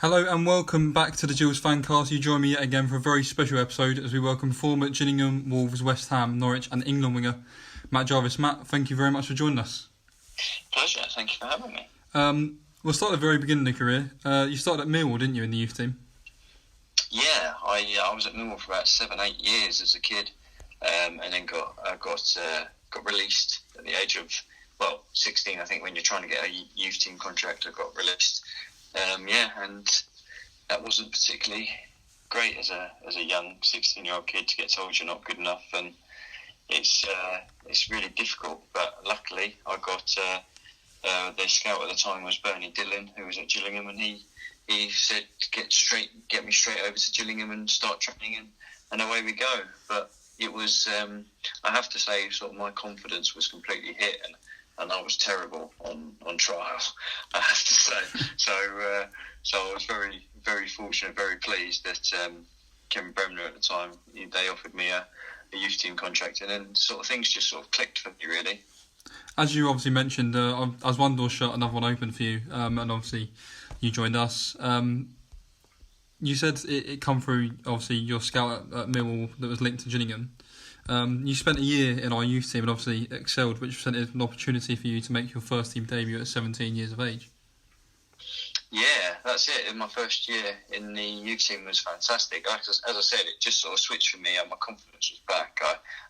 Hello and welcome back to the Gills Fancast. You join me yet again for a very special episode as we welcome former Gillingham, Wolves, West Ham, Norwich and England winger Matt Jarvis. Matt, thank you very much for joining us. Pleasure, thank you for having me. We'll start at the very beginning of your career. You started at Millwall, didn't you, in the youth team? Yeah, I was at Millwall for about 7-8 years as a kid, and then got released at the age of 16. I think when you're trying to get a youth team contract, I got released. And that wasn't particularly great as a young 16-year-old kid to get told you're not good enough, and it's really difficult. But luckily, I got the scout at the time was Bernie Dillon, who was at Gillingham, and he said get me straight over to Gillingham and start training, and away we go. But it was I have to say, sort of my confidence was completely hit, and I was terrible on trial, I have to say. So I was very, very fortunate, very pleased that Kevin Bremner at the time, they offered me a youth team contract, and then sort of things just sort of clicked for me, really. As you obviously mentioned, as one door shut, another one open for you, and obviously you joined us. You said it come through, obviously, your scout at Millwall that was linked to Gillingham. You spent a year in our youth team and obviously excelled, which presented an opportunity for you to make your first team debut at 17 years of age. Yeah, that's it. My first year in the youth team was fantastic. As I said, it just sort of switched for me, and my confidence was back.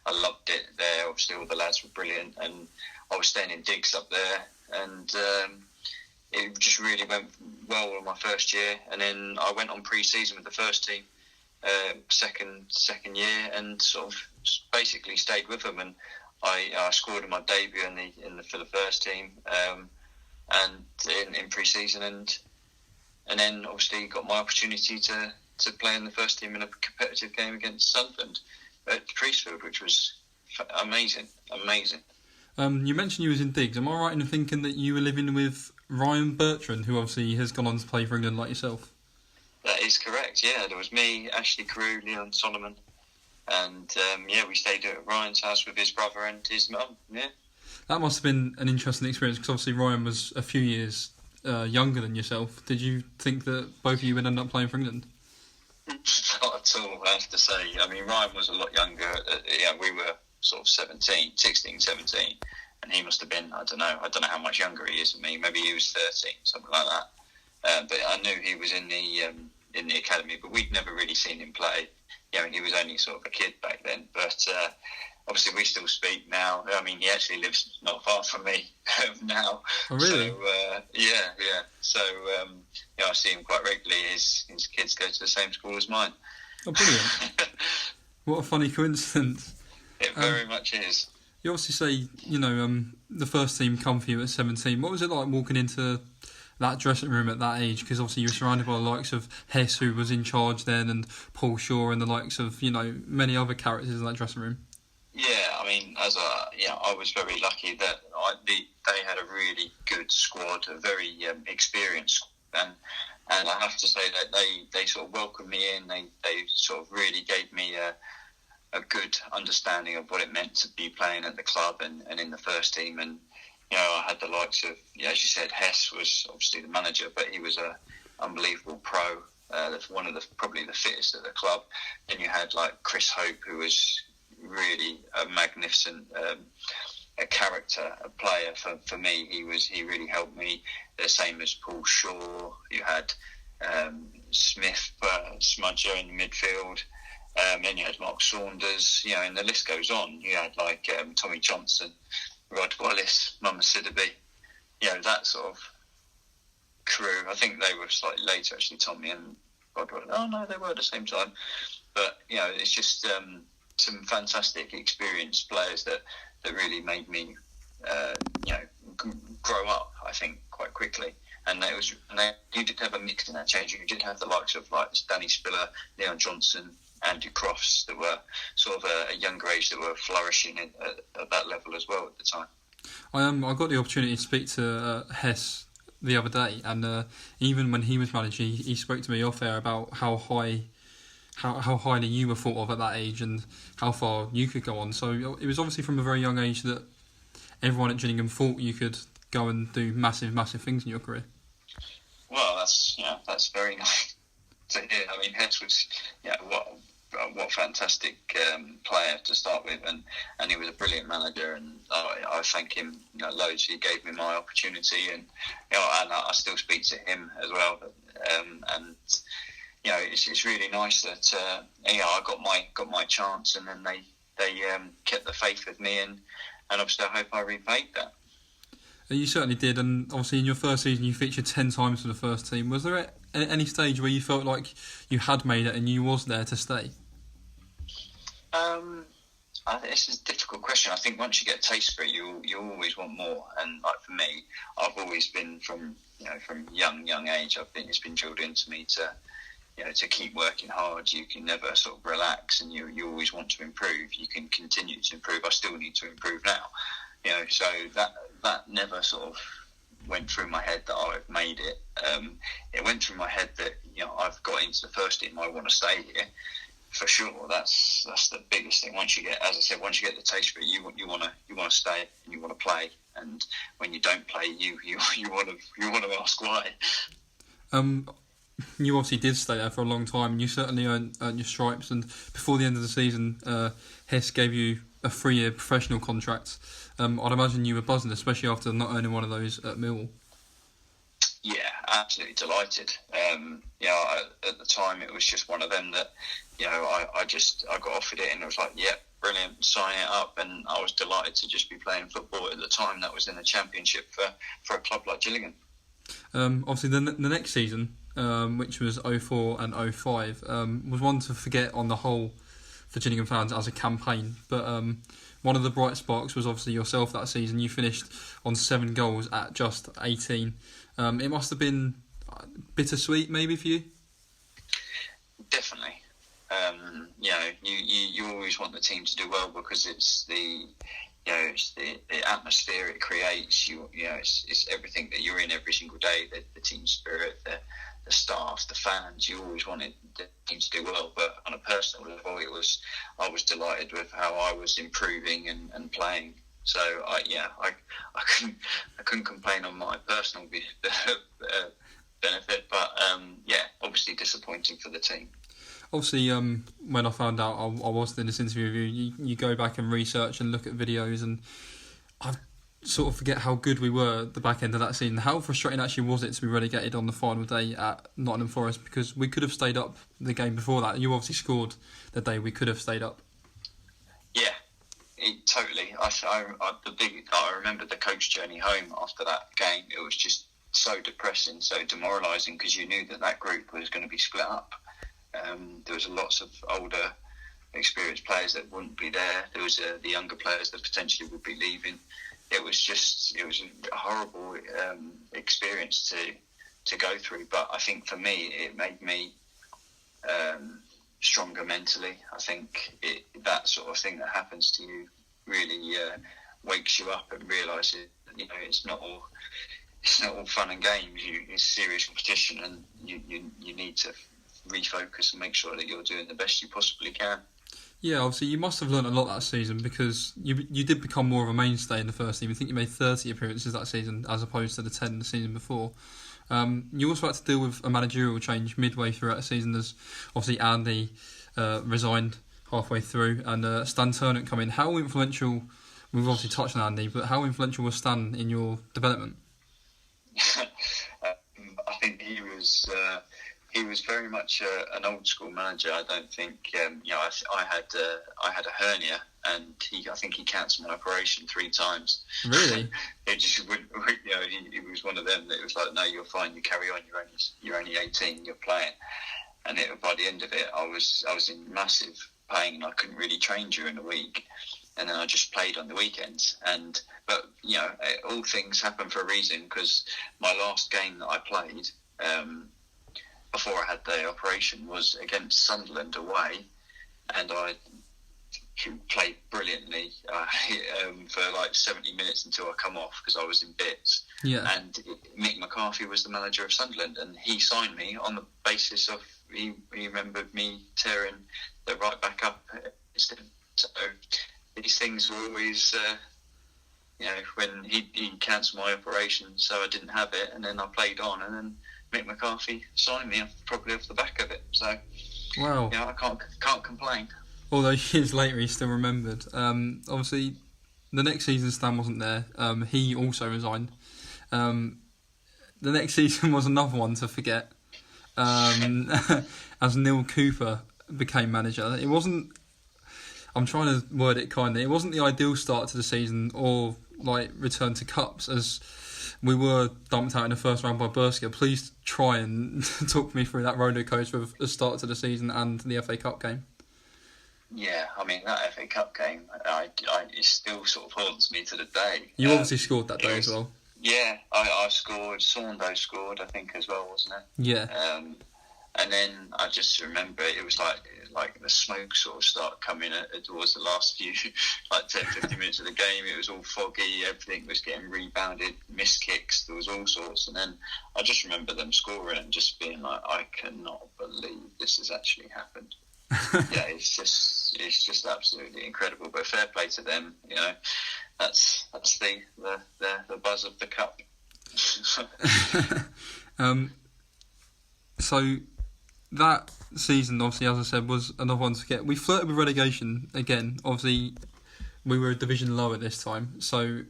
I loved it there. Obviously, all the lads were brilliant, and I was staying in digs up there, and it just really went well in my first year. And then I went on pre-season with the first team, second year, and sort of basically stayed with them. And I scored in my debut for the first team, and in pre-season, and then obviously got my opportunity to play in the first team in a competitive game against Sunderland at Priestfield, which was amazing. You mentioned you was in digs. Am I right in thinking that you were living with Ryan Bertrand, who obviously has gone on to play for England like yourself? That is correct, yeah. There was me, Ashley Carew, Leon Solomon, and we stayed at Ryan's house with his brother and his mum, yeah. That must have been an interesting experience, because obviously Ryan was a few years younger than yourself. Did you think that both of you would end up playing for England? Not at all, I have to say. I mean, Ryan was a lot younger. We were sort of 16, 17, and he must have been, I don't know how much younger he is than me. Maybe he was 13, something like that. But I knew he was in the academy, but we'd never really seen him play. He was only sort of a kid back then. But obviously we still speak now. I mean, he actually lives not far from me now. Oh, really? So, yeah. So, I see him quite regularly. His kids go to the same school as mine. Oh, brilliant. What a funny coincidence. It very much is. You obviously say, the first team come for you at 17. What was it like walking into that dressing room at that age? Because obviously you were surrounded by the likes of Hess, who was in charge then, and Paul Shaw, and the likes of, many other characters in that dressing room. Yeah, I mean, I was very lucky that they had a really good squad, a very experienced squad, and I have to say that they sort of welcomed me in. They sort of really gave me a good understanding of what it meant to be playing at the club and in the first team. And I had the likes of, as you said, Hess was obviously the manager, but he was a unbelievable pro. One of probably the fittest at the club. Then you had like Chris Hope, who was really a magnificent a character, a player for me. He really helped me. The same as Paul Shaw. You had Smith, Smudger in the midfield. Then you had Mark Saunders, and the list goes on. You had like Tommy Johnson, Rod Wallace, Mama Sidibe, that sort of crew. I think they were slightly later, actually, Tommy and Rod Wallace. Oh, no, they were at the same time. But, it's just some fantastic experienced players that really made me, grow up, I think, quite quickly. And you did have a mix in that change. You did have the likes of like Danny Spiller, Leon Johnson, Andy Crofts, that were sort of a younger age, that were flourishing at that level as well at the time. I got the opportunity to speak to Hess the other day, and even when he was manager, he spoke to me off air about how highly you were thought of at that age and how far you could go on. So it was obviously from a very young age that everyone at Gillingham thought you could go and do massive things in your career. Well, that's very nice to hear. I mean, Hetz was, what fantastic player to start with, and he was a brilliant manager, and I thank him loads. He gave me my opportunity, and and I still speak to him as well. And it's really nice that I got my chance, and then they kept the faith with me, and obviously I hope I repaid that. You certainly did, and obviously in your first season you featured 10 times for the first team. Was there any stage where you felt like you had made it and you was there to stay? This is a difficult question. I think once you get a taste for it, you always want more. And like for me, I've always been from young age. It's been drilled into me to keep working hard. You can never sort of relax, and you always want to improve. You can continue to improve. I still need to improve now. So that never sort of went through my head that I've made it. It went through my head that I've got into the first team. I want to stay here for sure. That's the biggest thing. Once you get the taste for it, you want to stay and you want to play. And when you don't play, you want to ask why. You obviously did stay there for a long time, and you certainly earned your stripes. And before the end of the season, Hess gave you a 3-year professional contract. I'd imagine you were buzzing, especially after not earning one of those at Millwall. Yeah, absolutely delighted. At the time it was just one of them that, I got offered it and it was like, yeah, brilliant, sign it up. And I was delighted to just be playing football at the time. That was in the Championship for a club like Gillingham. Obviously, the next season, which was 04 and 05, was one to forget on the whole for Gillingham fans as a campaign. But one of the bright sparks was obviously yourself that season. You finished on 7 goals at just 18. It must have been bittersweet, maybe, for you? Definitely. You always want the team to do well because it's the atmosphere it creates. It's everything that you're in every single day. The team spirit, the staff, the fans. You always wanted the team to do well. But on a personal level, I was delighted with how I was improving and playing. So I couldn't complain on my personal benefit, but obviously disappointing for the team. Obviously, when I found out I was doing this interview with you, you go back and research and look at videos, and I sort of forget how good we were at the back end of that season. How frustrating actually was it to be relegated on the final day at Nottingham Forest, because we could have stayed up the game before that. You obviously scored the day we could have stayed up. Yeah. Totally. I remember the coach journey home after that game. It was just so depressing, so demoralising, because you knew that group was going to be split up. There was lots of older, experienced players that wouldn't be there. There was the younger players that potentially would be leaving. It was a horrible experience to go through. But I think for me, it made me stronger mentally. I think that sort of thing that happens to you really wakes you up and realises it's not all fun and games. It's serious competition, and you need to refocus and make sure that you're doing the best you possibly can. Yeah, obviously you must have learned a lot that season, because you did become more of a mainstay in the first team. I think you made 30 appearances that season as opposed to the 10 the season before. You also had to deal with a managerial change midway throughout the season, as obviously Andy resigned halfway through and Stan Turnett come in. How influential, we've obviously touched on Andy, but how influential was Stan in your development? I think he was very much an old school manager. I don't think I had a hernia, and I think he cancelled my operation 3 times. Really? It just would. He was one of them that it was like, no, you're fine. You carry on. You're only 18. You're playing. And by the end of it, I was in massive pain, and I couldn't really train during the week. And then I just played on the weekends. But all things happen for a reason, because my last game that I played before I had the operation was against Sunderland away, and I played brilliantly for like 70 minutes until I come off because I was in bits. Yeah. And Mick McCarthy was the manager of Sunderland, and he signed me on the basis of he remembered me tearing the right back up against him. So these things were always, when he cancelled my operation, so I didn't have it, and then I played on, and then Mick McCarthy signed me probably off the back of it. So, wow. yeah, I can't complain. All those years later, he still remembered. Obviously, the next season Stan wasn't there. He also resigned. The next season was another one to forget. As Neil Cooper became manager, it wasn't. I'm trying to word it kindly. It wasn't the ideal start to the season or like return to cups, as we were dumped out in the first round by Berska. Please try and talk me through that roller coaster of the start to the season and the FA Cup game. Yeah, I mean, that FA Cup game, it still sort of haunts me to the day. You obviously scored that day as well. Yeah, I scored. Saundo scored, I think, as well, wasn't it? Yeah. And then I just remember it was like the smoke sort of started coming towards the last few, like 10, 15 minutes of the game. It was all foggy, everything was getting rebounded, missed kicks, there was all sorts. And then I just remember them scoring and just being like, I cannot believe this has actually happened. Yeah, it's just absolutely incredible. But fair play to them, you know. That's the buzz of the cup. So that season, obviously, as I said, was another one to forget. We flirted with relegation again. Obviously, we were a division lower this time, so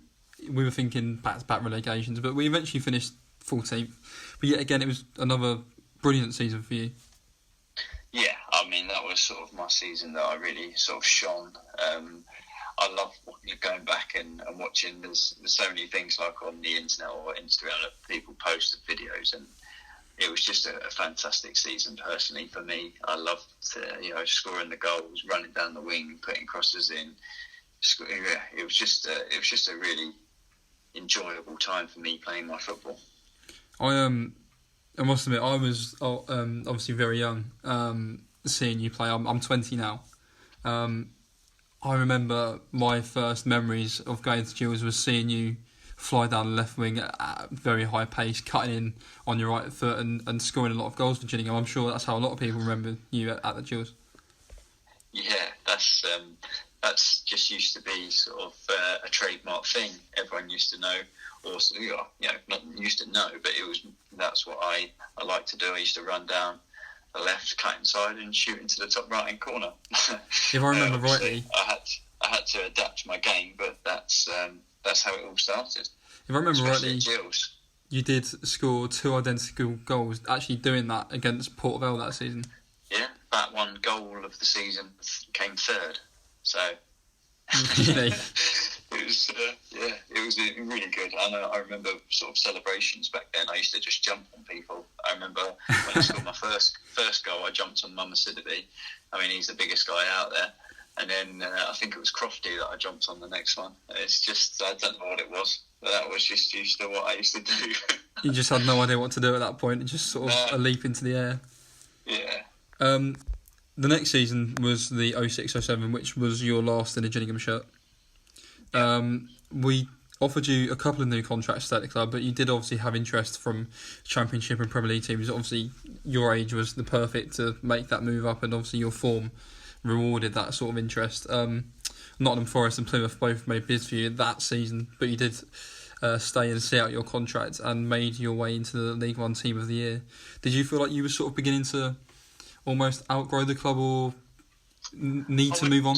we were thinking back-to-back relegations. But we eventually finished 14th. But yet again, it was another brilliant season for you. Yeah, I mean, that was sort of my season that I really sort of shone. I love going back and watching. There's so many things like on the internet or Instagram that people post videos, and it was just a fantastic season personally for me. I loved scoring the goals, running down the wing, putting crosses in. Yeah, it was just a really enjoyable time for me playing my football. I must admit, I was obviously very young seeing you play. I'm 20 now. I remember my first memories of going to Gills was seeing you fly down the left wing at a very high pace, cutting in on your right foot and scoring a lot of goals for Gillingham. I'm sure that's how a lot of people remember you at the Gills. Yeah, that's just used to be sort of a trademark thing. Everyone used to know, or not used to know, but that's what I like to do. I used to run down the left, cut inside, and shoot into the top right hand corner. If I remember rightly, I had to adapt my game, but that's how it all started. If I remember rightly, Gills. You did score 2 identical goals. Actually, doing that against Port Vale that season. Yeah, that one goal of the season came third. So Really? It was really good. I remember sort of celebrations back then. I used to just jump on people. I remember when I scored my first goal, I jumped on Mama Sidibe. I mean, he's the biggest guy out there. And then I think it was Crofty that I jumped on the next one. It's just, I don't know what it was, but that was just used to what I used to do. You just had no idea what to do at that point. Just sort of a leap into the air. Yeah. The next season was the 06-07, which was your last in a Gillingham shirt. We offered you a couple of new contracts at the club, but you did obviously have interest from Championship and Premier League teams. Obviously, your age was the perfect to make that move up, and obviously your form rewarded that sort of interest. Nottingham Forest and Plymouth both made bids for you that season, but you did stay and see out your contract and made your way into the League One Team of the Year. Did you feel like you were sort of beginning to almost outgrow the club or need to move on?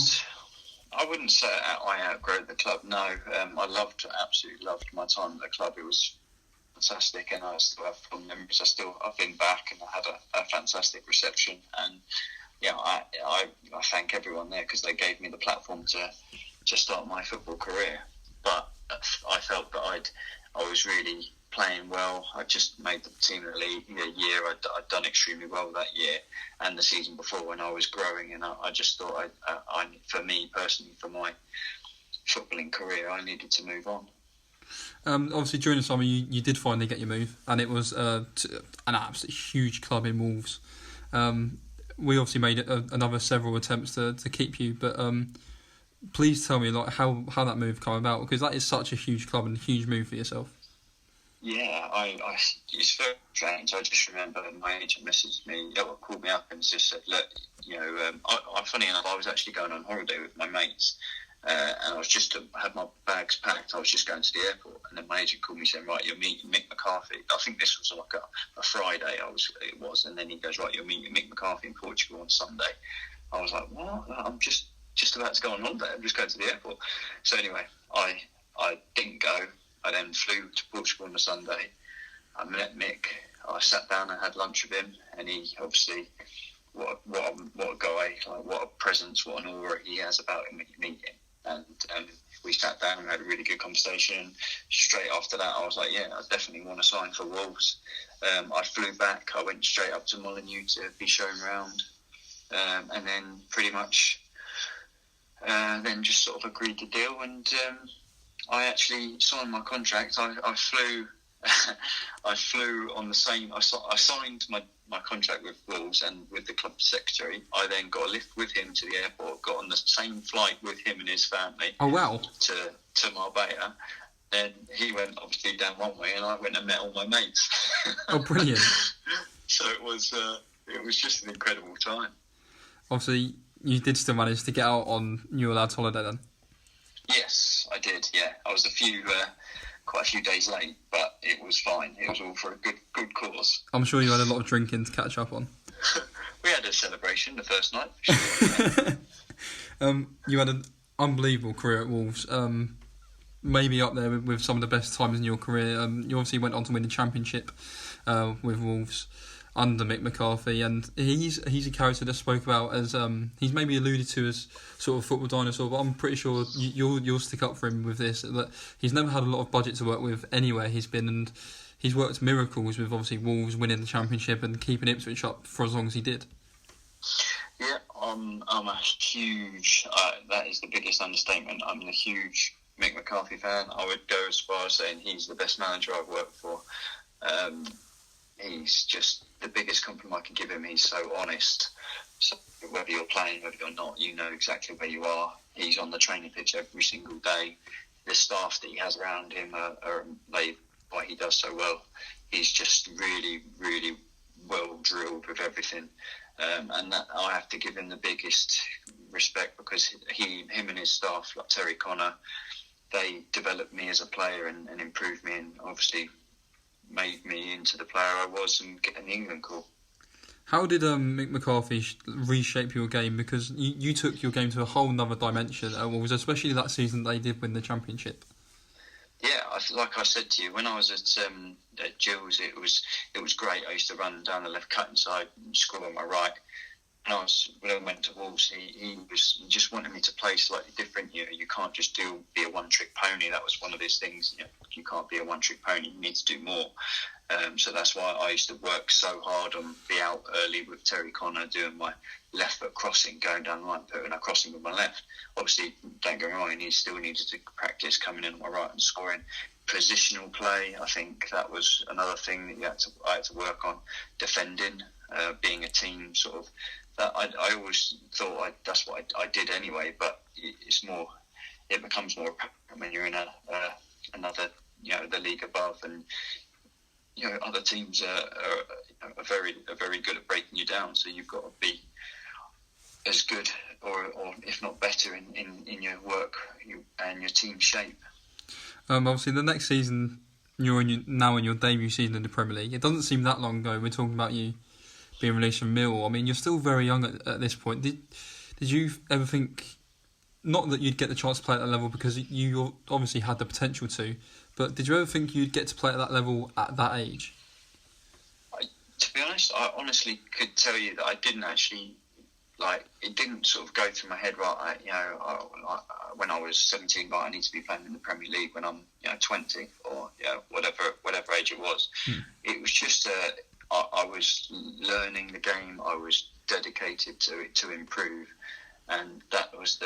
I wouldn't say I outgrew the club, no. I absolutely loved my time at the club. It was fantastic, and I still have fond memories. I've been back and I had a fantastic reception, and yeah, I thank everyone there because they gave me the platform to start my football career. But I felt that I was really playing well. I just made the team of the league a year. I'd done extremely well that year and the season before when I was growing, and I just thought for me personally, for my footballing career, I needed to move on. Obviously, during the summer, you did finally get your move, and it was an absolutely huge club in Wolves. We obviously made another several attempts to keep you, but please tell me how that move came about, because that is such a huge club and a huge move for yourself. Yeah, it's very strange. I just remember my agent messaged me, called me up and just said, look, funny enough, I was actually going on holiday with my mates, and I was just had my bags packed. I was just going to the airport, and then my agent called me saying, "Right, you're meeting Mick McCarthy." I think this was like a Friday. It was, and then he goes, "Right, you're meeting Mick McCarthy in Portugal on Sunday." I was like, "What? I'm just about to go on holiday. I'm just going to the airport." So anyway, I didn't go. I then flew to Portugal on the Sunday. I met Mick. I sat down and had lunch with him, and he obviously, what a guy, like what a presence, what an aura he has about him when you meet him. And we sat down and had a really good conversation. Straight after that, I was like, yeah, I definitely want to sign for Wolves. I flew back. I went straight up to Molineux to be shown around, and then pretty much then just sort of agreed the deal, and I actually signed my contract. I flew. I flew on the same. I signed my contract with Wolves and with the club secretary. I then got a lift with him to the airport. Got on the same flight with him and his family. Oh wow! To Marbella. Then he went obviously down one way, and I went and met all my mates. Oh, brilliant! So it was just an incredible time. Obviously, you did still manage to get out on your lad's holiday then. Yes, I did. Yeah, I was quite a few days late, but it was fine. It was all for a good cause. I'm sure you had a lot of drinking to catch up on. We had a celebration the first night. Sure. You had an unbelievable career at Wolves. Maybe up there with some of the best times in your career. You obviously went on to win the championship with Wolves under Mick McCarthy, and he's a character that spoke about as he's maybe alluded to as sort of football dinosaur, but I'm pretty sure you'll stick up for him with this, that he's never had a lot of budget to work with anywhere he's been, and he's worked miracles with obviously Wolves winning the championship and keeping Ipswich up for as long as he did. Yeah, I'm a huge. That is the biggest understatement. I'm a huge Mick McCarthy fan. I would go as far as saying he's the best manager I've worked for. He's just the biggest compliment I can give him. He's so honest. So whether you're playing, whether you're not, you know exactly where you are. He's on the training pitch every single day. The staff that he has around him are why he does so well. He's just really, really well drilled with everything, and that I have to give him the biggest respect, because him and his staff, like Terry Connor, they developed me as a player and improved me, and obviously made me into the player I was and getting the England call. How did Mick McCarthy reshape your game? Because you took your game to a whole nother dimension at Wolves, especially that season they did win the championship. Yeah, like I said to you, when I was at Gills, it was great. I used to run down the left cutting side and score on my right. When I went to Wolves, he just wanted me to play slightly different. You can't just be a one-trick pony. That was one of his things. You can't be a one-trick pony. You need to do more. So that's why I used to work so hard on be out early with Terry Connor, doing my left foot crossing, going down the line, putting a crossing with my left. Obviously, don't get me wrong, he still needed to practice coming in on my right and scoring. Positional play, I think that was another thing that I had to work on. Defending, being a team sort of. That I always thought that's what I did anyway, but it becomes more apparent when you're in another, the league above, and other teams are very good at breaking you down. So you've got to be as good, or if not better, in your work and your team shape. Obviously, the next season you're now in your debut season in the Premier League. It doesn't seem that long ago. We're talking about you being released from Millwall. I mean, you're still very young at this point. Did you ever think, not that you'd get the chance to play at that level because you obviously had the potential to, but did you ever think you'd get to play at that level at that age? To be honest, I honestly could tell you that I didn't actually, it didn't sort of go through my head, right, when I was 17, right, I need to be playing in the Premier League when I'm 20 or whatever age it was. It was just I was learning the game. I was dedicated to it to improve, and that was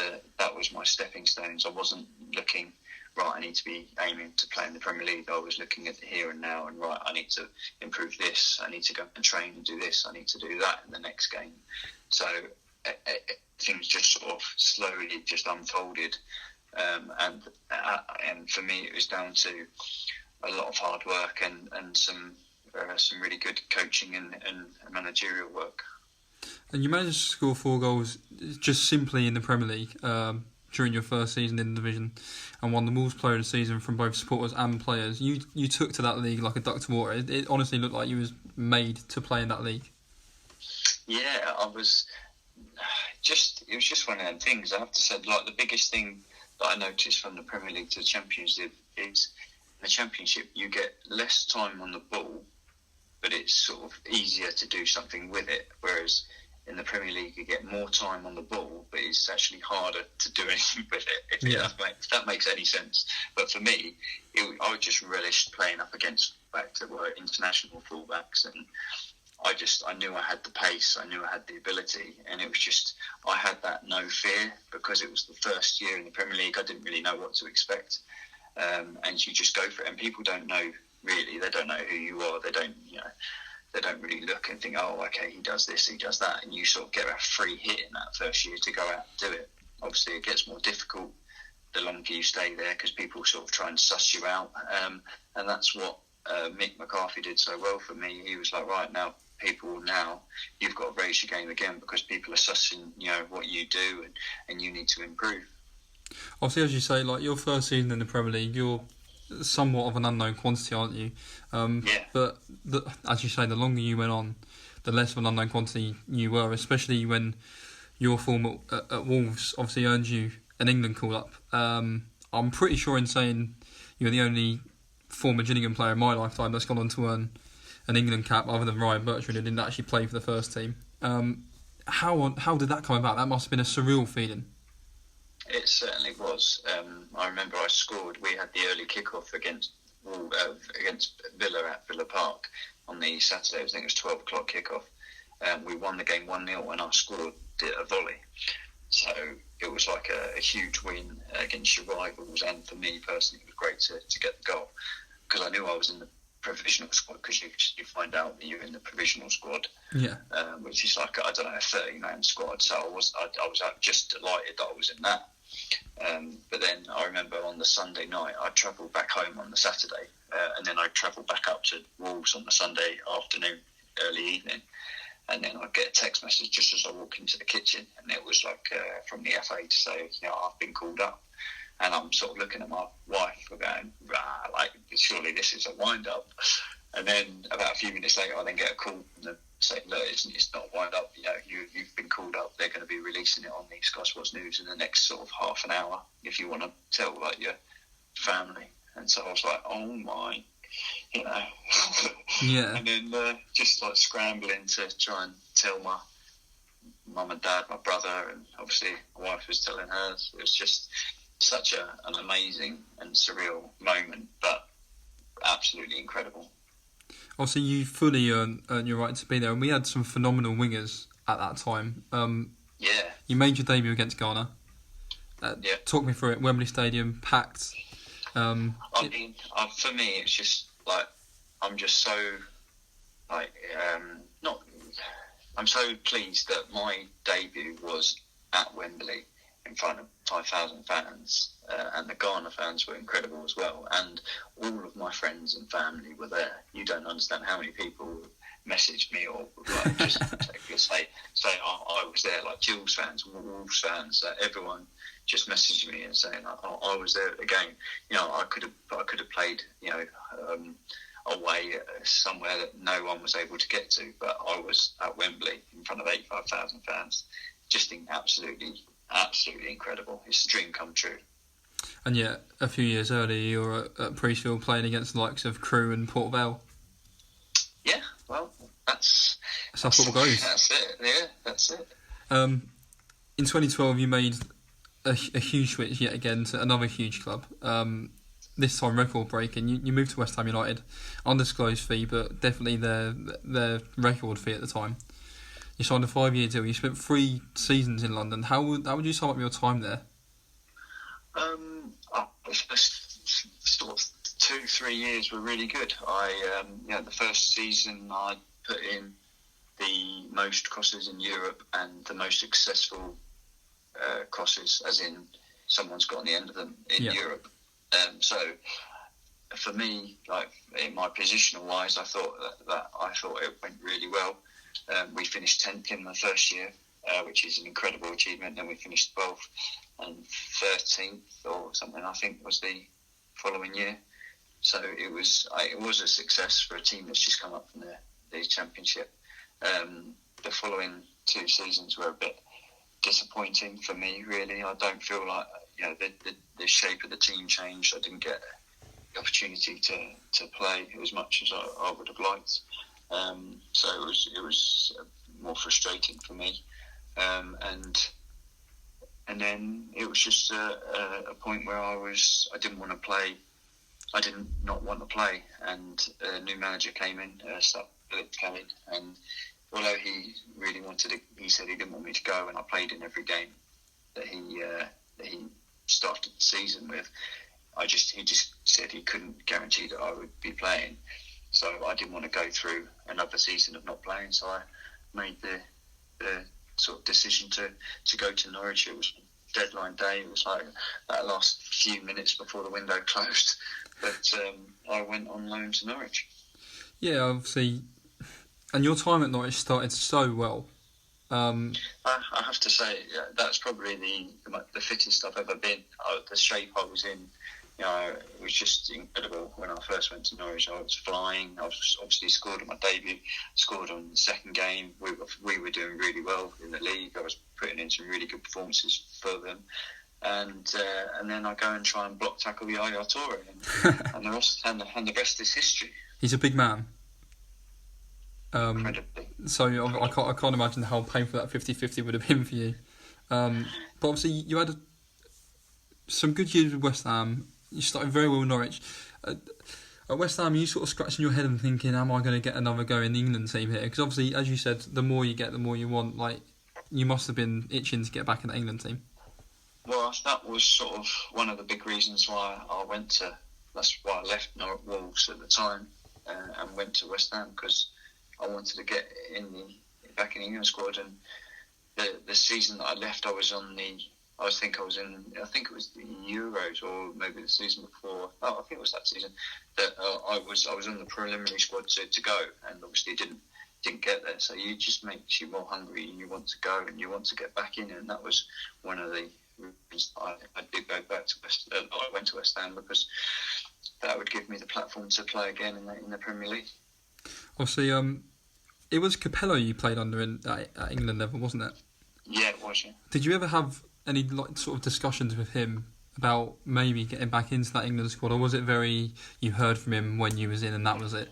my stepping stones. I wasn't looking, right, I need to be aiming to play in the Premier League. I was looking at the here and now, and right, I need to improve this. I need to go and train and do this. I need to do that in the next game. So things just sort of slowly just unfolded, and for me it was down to a lot of hard work and some really good coaching and managerial work. And you managed to score 4 goals just simply in the Premier League. during your first season in the division and won the Wolves Player of the Season from both supporters and players. You took to that league like a duck to water. It honestly looked like you was made to play in that league. Yeah, I was it was just one of them things. I have to say, like, the biggest thing that I noticed from the Premier League to the Championship is in the Championship you get less time on the ball, but it's sort of easier to do something with it, whereas in the Premier League you get more time on the ball, but it's actually harder to do anything with it, if that makes any sense. But for me, I just relished playing up against fullbacks that were international fullbacks, and I knew I had the pace, I knew I had the ability, and it was just, I had that no fear, because it was the first year in the Premier League. I didn't really know what to expect, and you just go for it, and people don't know, really, they don't know who you are, they don't really look and think, oh, okay, he does this, he does that, and you sort of get a free hit in that first year to go out and do it. Obviously, it gets more difficult the longer you stay there, because people sort of try and suss you out, and that's what Mick McCarthy did so well for me. He was like, right, now, you've got to raise your game again, because people are sussing, what you do, and you need to improve. Obviously, as you say, like, your first season in the Premier League, you're somewhat of an unknown quantity, aren't you? Yeah. But as you say, the longer you went on, the less of an unknown quantity you were, especially when your form at Wolves obviously earned you an England call-up. I'm pretty sure in saying you're the only former Gillingham player in my lifetime that's gone on to earn an England cap, other than Ryan Bertrand, who didn't actually play for the first team. How did that come about? That must have been a surreal feeling. It certainly was. I remember I scored. We had the early kick-off against Villa at Villa Park on the Saturday. I think it was 12 o'clock kick-off. We won the game 1-0 and I scored a volley. So it was like a huge win against your rivals, and for me personally it was great to get the goal, because I knew I was in the provisional squad, because you find out that you're in the provisional squad, which is like, I don't know, a 30-man squad. So I was just delighted that I was in that. But then I remember on the Sunday night I travelled back home on the Saturday, and then I travelled back up to Wolves on the Sunday afternoon, early evening, and then I'd get a text message just as I walked into the kitchen, and it was like from the FA to say, I've been called up. And I'm sort of looking at my wife, going, like, surely this is a wind-up. And then about a few minutes later, I then get a call from them saying, look, it's not a wind-up. You've been called up. They're going to be releasing it on the Sky Sports News in the next sort of half an hour, if you want to tell, like, your family. And so I was like, oh my, Yeah. And then just like scrambling to try and tell my mum and dad, my brother, and obviously my wife was telling hers. It was just such an amazing and surreal moment, but absolutely incredible. Obviously, you fully earned your right to be there, and we had some phenomenal wingers at that time. You made your debut against Ghana. Talk me through it. Wembley Stadium, packed. For me, it's just like, I'm just so like I'm so pleased that my debut was at Wembley in front of 5,000 fans, and the Ghana fans were incredible as well, and all of my friends and family were there. You don't understand how many people messaged me or like, just say I was there, like Gills fans, Wolves fans, everyone just messaged me and saying I was there at the game. I could have played away somewhere that no one was able to get to, but I was at Wembley in front of 85,000 fans. Just absolutely incredible. It's a dream come true. And yet, a few years earlier, you were at Priestfield playing against the likes of Crewe and Port Vale. Yeah, well, that's how football goes. That's it. Yeah, that's it. In 2012, you made a huge switch yet again to another huge club. This time, record breaking. You moved to West Ham United, undisclosed fee, but definitely their record fee at the time. You signed a 5-year deal. You spent 3 seasons in London. How would you sum up your time there? Sort of 2-3 years were really good. The first season I put in the most crosses in Europe and the most successful crosses, as in someone's got on the end of them in Europe. So for me, like in my positional wise, I thought it went really well. We finished 10th in the first year, which is an incredible achievement. Then we finished 12th and 13th or something, I think, was the following year. So it was a success for a team that's just come up from the championship. The following 2 seasons were a bit disappointing for me, really. I don't feel like the shape of the team changed. I didn't get the opportunity to play as much as I would have liked. So it was more frustrating for me. And then it was just a point where I didn't want to play. I did not want to play, and a new manager came in, Philip Kelly, and although he really he said he didn't want me to go, and I played in every game that he started the season with. He just said he couldn't guarantee that I would be playing, so I didn't want to go through another season of not playing. So I made the sort of decision to go to Norwich. It was deadline day. It was like that last few minutes before the window closed, but I went on loan to Norwich. Yeah, obviously, and your time at Norwich started so well. I have to say, that's probably the fittest I've ever been. The shape I was in, it was just incredible. When I first went to Norwich, I was flying. I was obviously scored on my debut, scored on the second game. We were doing really well in the league. I was putting in some really good performances for them. And then I go and try and block tackle Yaya Toure, and the rest is history. He's a big man. Incredibly. So I can't imagine how painful that 50-50 would have been for you. But obviously you had some good years with West Ham. You started very well with Norwich. At West Ham, you sort of scratching your head and thinking, am I going to get another go in the England team here? Because obviously, as you said, the more you get, the more you want. Like, you must have been itching to get back in the England team. Well, that was sort of one of the big reasons why that's why I left Wolves at the time and went to West Ham, because I wanted to get back in the England squad. And the season that I left, I think it was the Euros, or maybe the season before. I think it was that season that I was on the preliminary squad to go, and obviously didn't get there. So it just makes you more hungry, and you want to go, and you want to get back in. And that was one of the reasons I did go back to I went to West Ham, because that would give me the platform to play again in the Premier League. Obviously, it was Capello you played under at England level, wasn't it? Yeah, it was. Yeah. Did you ever have any sort of discussions with him about maybe getting back into that England squad, or was it you heard from him when you was in and that was it?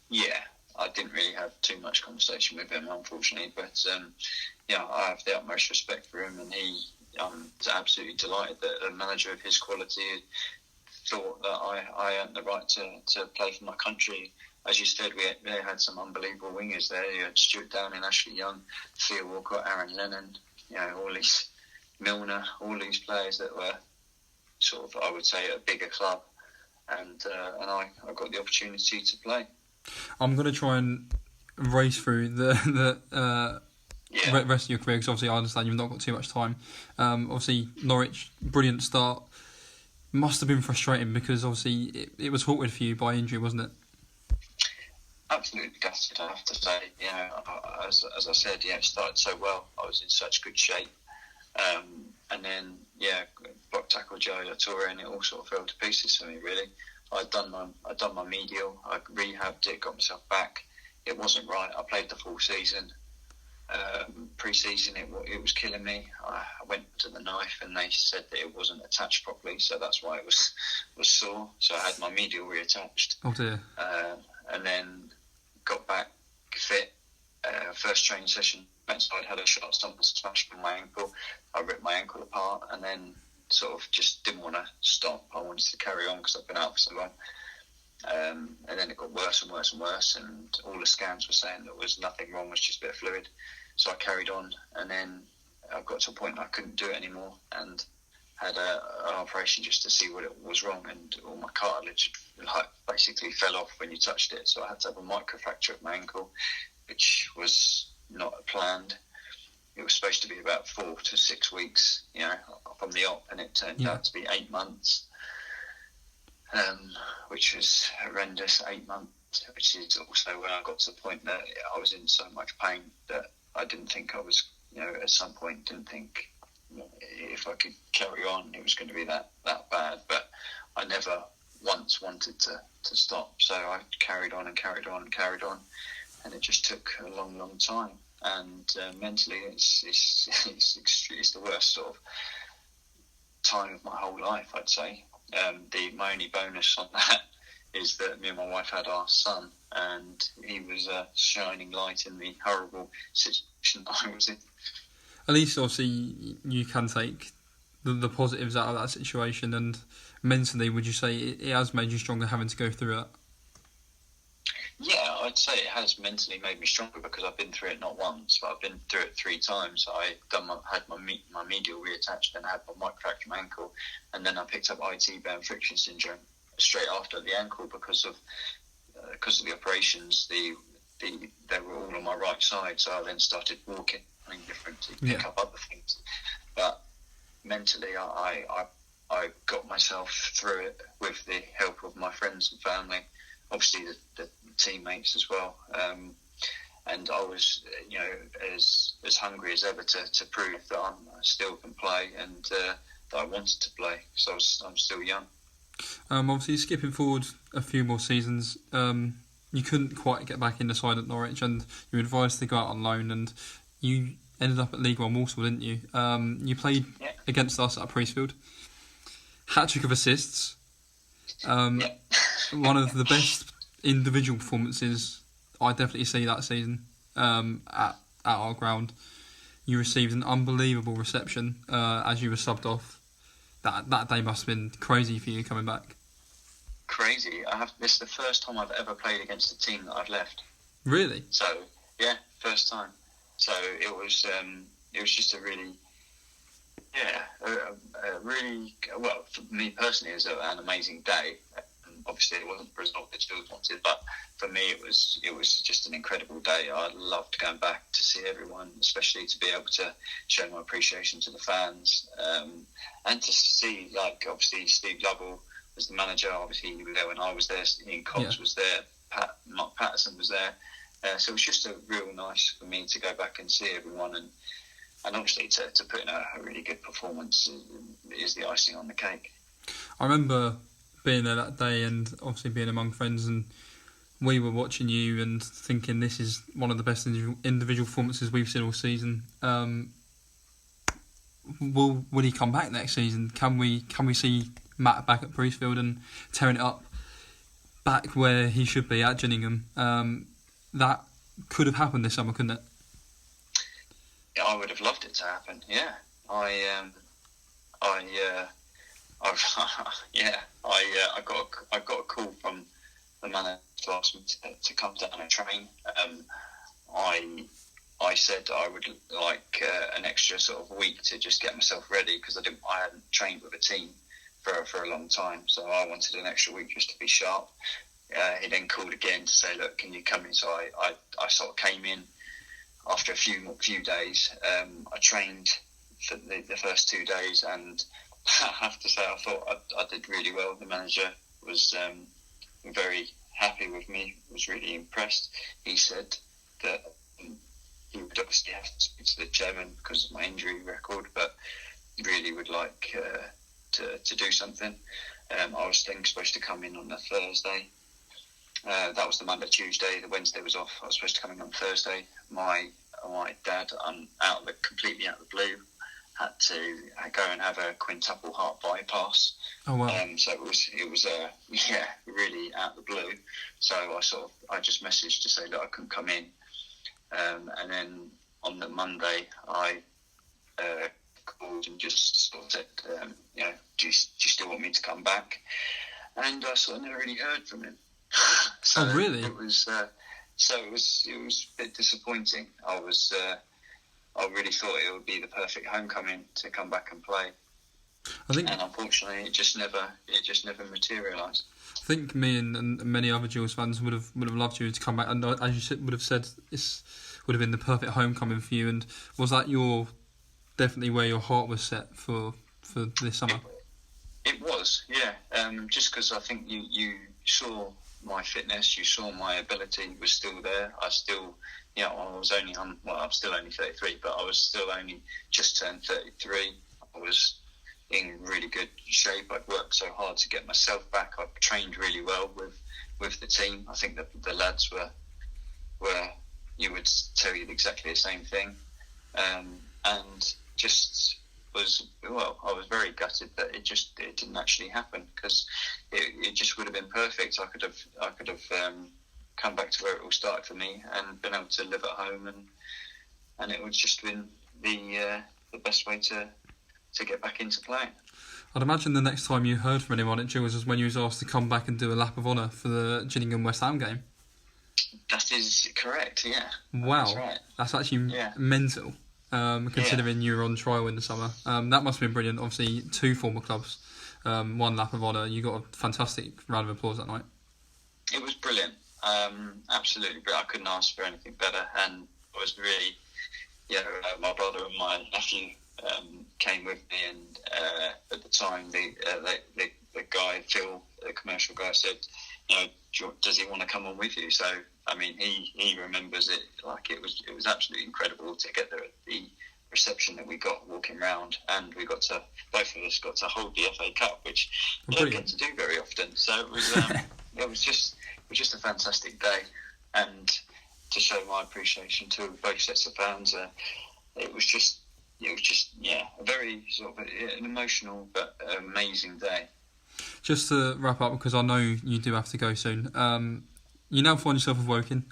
Yeah, I didn't really have too much conversation with him, unfortunately, but I have the utmost respect for him, and I'm absolutely delighted that a manager of his quality thought that I earned the right to play for my country. As you said, we had some unbelievable wingers there. You had Stuart Downing, Ashley Young, Theo Walcott, Aaron Lennon, all these Milner, all these players that were sort of, I would say, at a bigger club, and I got the opportunity to play. I'm going to try and race through the rest of your career, because obviously I understand you've not got too much time. Obviously, Norwich, brilliant start. Must have been frustrating, because obviously it was halted for you by injury, wasn't it? Absolutely gutted, I have to say. As I said, it started so well. I was in such good shape. And then, block tackle Yaya Toure, and it all sort of fell to pieces for me, really. I'd done my medial, I rehabbed it, got myself back. It wasn't right. I played the full season. Pre-season, it was killing me. I went to the knife, and they said that it wasn't attached properly, so that's why it was sore. So I had my medial reattached. Oh dear. And then got back fit. First training session, I had a shot, someone smashed on my ankle. I ripped my ankle apart, and then sort of just didn't want to stop. I wanted to carry on because I've been out for so long. And then it got worse and worse and worse, and all the scans were saying there was nothing wrong, it was just a bit of fluid. So I carried on, and then I got to a point I couldn't do it anymore, and had an operation just to see what it was wrong, and all my cartilage basically fell off when you touched it. So I had to have a microfracture of my ankle, which was not planned. It was supposed to be about 4 to 6 weeks, from the op, and it turned out to be 8 months, which was horrendous. 8 months, which is also when I got to the point that I was in so much pain that I didn't think I was at some point didn't think if I could carry on, it was going to be that bad. But I never once wanted to stop. So I carried on and carried on and carried on, and it just took a long, long time. And mentally, it's the worst sort of time of my whole life, I'd say. My only bonus on that is that me and my wife had our son, and he was a shining light in the horrible situation I was in. At least, obviously, you can take the positives out of that situation, and mentally, would you say it has made you stronger having to go through it? Yeah, I'd say it has mentally made me stronger, because I've been through it not once, but I've been through it 3 times. Had my medial reattached, then I had my microfracture my ankle, and then I picked up IT band friction syndrome straight after the ankle because of the operations. They were all on my right side, so I then started walking different to pick up other things. But mentally, I got myself through it with the help of my friends and family, obviously the teammates as well. And I was, as hungry as ever to prove that I still can play, and that I wanted to play. So I'm still young. Obviously, skipping forward a few more seasons, you couldn't quite get back in the side at Norwich, and you were advised to go out on loan, and you ended up at League One Walsall, didn't you? You played against us at Priestfield. Hat-trick of assists. One of the best individual performances I definitely see that season at our ground. You received an unbelievable reception as you were subbed off. That day must have been crazy for you coming back. Crazy. This is the first time I've ever played against a team that I've left. Really? So yeah, first time. So it was just a really, really, well, for me personally, it was an amazing day. Obviously, it wasn't the result that Gills wanted, but for me, it was just an incredible day. I loved going back to see everyone, especially to be able to show my appreciation to the fans, and to see, obviously, Steve Lovell was the manager. Obviously, he was there when I was there. Ian Cox was there. Mark Patterson was there. So it was just real nice for me to go back and see everyone, and obviously to put in a really good performance is the icing on the cake. I remember being there that day and obviously being among friends, and we were watching you and thinking this is one of the best individual performances we've seen all season. Will he come back next season? Can we see Matt back at Priestfield and tearing it up back where he should be at Gillingham? That could have happened this summer, couldn't it? Yeah, I would have loved it to happen. Yeah, I got a call from the manager to ask me to come down and train. I said I would like an extra sort of week to just get myself ready, because I hadn't trained with a team for a long time, so I wanted an extra week just to be sharp. He then called again to say, look, can you come in? So I sort of came in after a few days. I trained for the first 2 days, and I have to say I thought I did really well. The manager was very happy with me, was really impressed. He said that he would obviously have to speak to the chairman because of my injury record, but really would like to do something. I was then supposed to come in on a Thursday. That was the Monday, Tuesday. The Wednesday was off. I was supposed to come in on Thursday. My dad, completely out of the blue, had to go and have a quintuple heart bypass. Oh wow! So it was really out of the blue. So I just messaged to say that I couldn't come in, and then on the Monday I called and just sort of said, do you still want me to come back? And I sort of never really heard from him. So oh really? It was it was a bit disappointing. I really thought it would be the perfect homecoming to come back and play. And unfortunately, it just never materialised. I think me and many other Gills fans would have loved you to come back, and as you would have said, this would have been the perfect homecoming for you. And was that definitely where your heart was set for this summer? It was, yeah. Just because I think you saw my fitness, you saw my ability was still there. I still I was only I'm still only 33, but I was still only just turned 33. I was in really good shape. I'd worked so hard to get myself back. I trained really well with the team. I think that the lads were you would tell you exactly the same thing, and just I was very gutted that it didn't actually happen, because it just would have been perfect. I could have come back to where it all started for me and been able to live at home, and it would just been the best way to get back into playing. I'd imagine the next time you heard from anyone at Gills was when you was asked to come back and do a lap of honour for the Gillingham West Ham game. That is correct, yeah. Wow, that's right. That's actually mental, considering you were on trial in the summer. That must have been brilliant. Obviously, 2 former clubs, 1 lap of honour. You got a fantastic round of applause that night. It was brilliant, absolutely brilliant. I couldn't ask for anything better, and I was really, my brother and my nephew came with me, and at the time the guy, Phil, the commercial guy, said, does he want to come on with you? So I mean, he remembers it like it was absolutely incredible to get there at the reception that we got walking round, and we both of us got to hold the FA Cup, which you don't get to do very often. So it was it was just a fantastic day, and to show my appreciation to both sets of fans, it was just a very sort of an emotional but amazing day. Just to wrap up, because I know you do have to go soon, you now find yourself with Woking.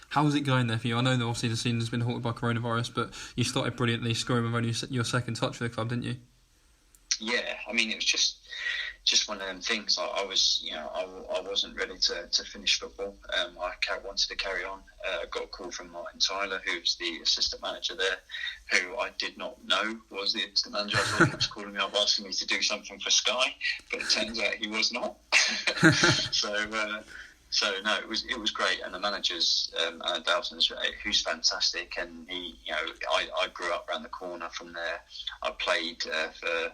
How's it going there for you? I know that obviously the season has been halted by coronavirus, but you started brilliantly, scoring with only your second touch for the club, didn't you? Yeah, I mean, it was just one of them things. I was, I wasn't ready to finish football. I wanted to carry on. I got a call from Martin Tyler, who's the assistant manager there, who I did not know was the assistant manager. I thought he was calling me up asking me to do something for Sky, but it turns out he was not. So no, it was great, and the manager's Dalton's, who's fantastic, and he, I grew up around the corner from there. I played for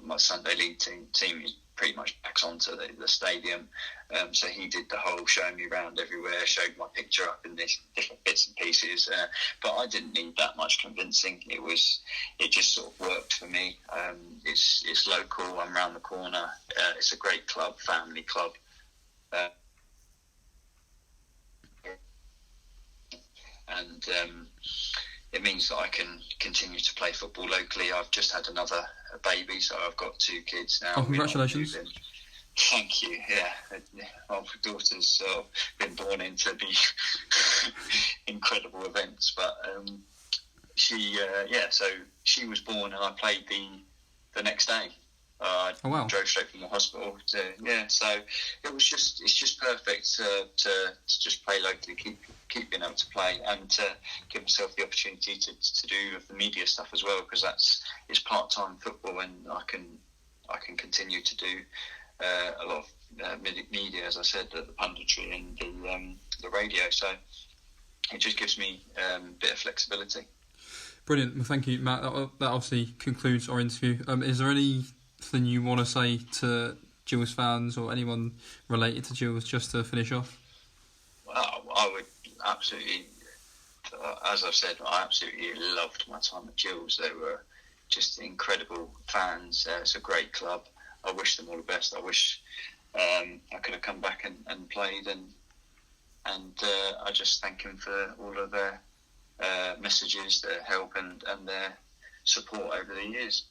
my Sunday League team is pretty much backs onto the stadium, so he did the whole showing me around everywhere, showed my picture up in these different bits and pieces, but I didn't need that much convincing. It just sort of worked for me. It's local, I'm around the corner, it's a great club, family club, and it means that I can continue to play football locally. I've just had another baby, so I've got 2 kids now. Oh, congratulations. Thank you, yeah. My daughter's been born into the incredible events, but so she was born and I played the next day. I drove straight from the hospital so it's just perfect to just play locally, keep being able to play, and to give myself the opportunity to do the media stuff as well, because it's part-time football, and I can continue to do a lot of media, as I said, the punditry and the radio, so it just gives me a bit of flexibility. Brilliant. Well, thank you, Matt. That obviously concludes our interview. Is there anything you want to say to Gills fans or anyone related to Gills, just to finish off? Well, I would absolutely, as I've said, I absolutely loved my time at Gills. They were just incredible fans. It's a great club. I wish them all the best. I wish I could have come back and played, and I just thank them for all of their messages, their help, and their support over the years.